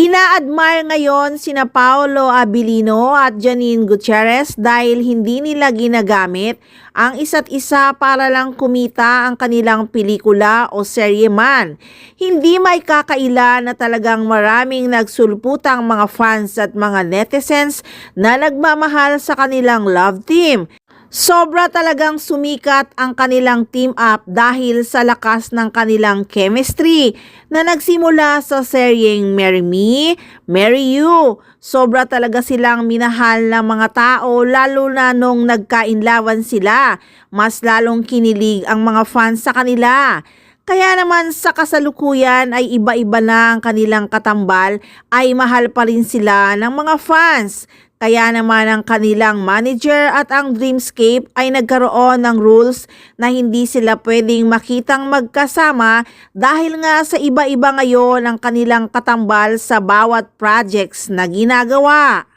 Ina-admire ngayon sina Paolo Abilino at Janine Gutierrez dahil hindi nila ginagamit ang isa't isa para lang kumita ang kanilang pelikula o serye man. Hindi may kakaila na talagang maraming nagsulputang mga fans at mga netizens na nagmamahal sa kanilang love team. Sobra talagang sumikat ang kanilang team up dahil sa lakas ng kanilang chemistry na nagsimula sa seryeng Marry Me, Marry You. Sobra talaga silang minahal ng mga tao lalo na nung nagkainlawan sila. Mas lalong kinilig ang mga fans sa kanila. Kaya naman sa kasalukuyan ay iba-iba na ang kanilang katambal ay mahal pa rin sila ng mga fans. Kaya naman ang kanilang manager at ang Dreamscape ay nagkaroon ng rules na hindi sila pwedeng makitang magkasama dahil nga sa iba-iba ngayon ang kanilang katambal sa bawat projects na ginagawa.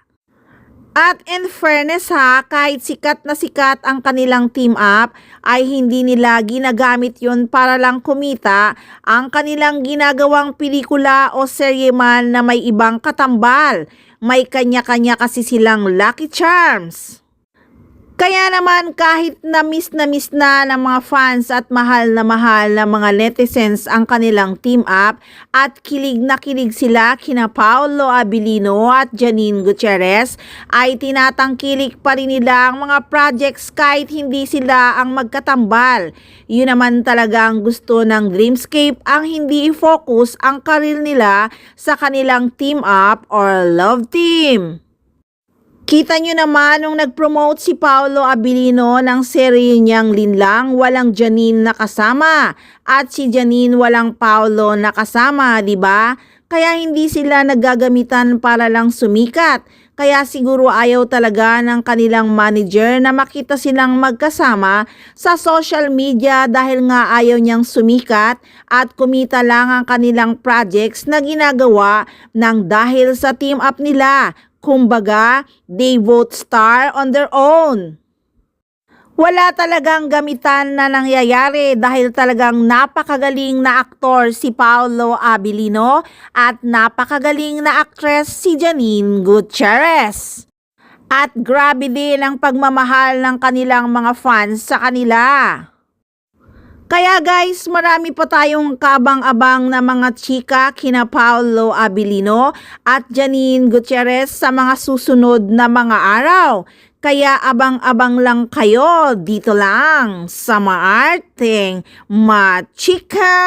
At in fairness kahit sikat na sikat ang kanilang team up, ay hindi nila ginagamit yun para lang kumita ang kanilang ginagawang pelikula o serye man na may ibang katambal. May kanya-kanya kasi silang lucky charms. Kaya naman kahit na miss na ng mga fans at mahal na mga netizens ang kanilang team up at kilig na kilig sila kina Paolo Abilino at Janine Gutierrez ay tinatangkilik pa rin nila ang mga projects kahit hindi sila ang magkatambal. Yun naman talaga ang gusto ng Dreamscape ang hindi i-focus ang career nila sa kanilang team up or love team. Kita nyo naman nung nag-promote si Paolo Abilino ng serye niyang Linlang, walang Janine na kasama at si Janine walang Paolo na kasama, di ba? Kaya hindi sila naggagamitan para lang sumikat. Kaya siguro ayaw talaga ng kanilang manager na makita silang magkasama sa social media dahil nga ayaw niyang sumikat at kumita lang ang kanilang projects na ginagawa ng dahil sa team up nila. Kumbaga, they vote star on their own. Wala talagang gamitan na nangyayari dahil talagang napakagaling na aktor si Paolo Abilino at napakagaling na aktres si Janine Gutierrez. At grabe din ang pagmamahal ng kanilang mga fans sa kanila. Kaya guys, marami pa tayong kaabang-abang na mga chika kina Paolo Abilino at Janine Gutierrez sa mga susunod na mga araw. Kaya abang-abang lang kayo dito lang sa Maarteng Machika!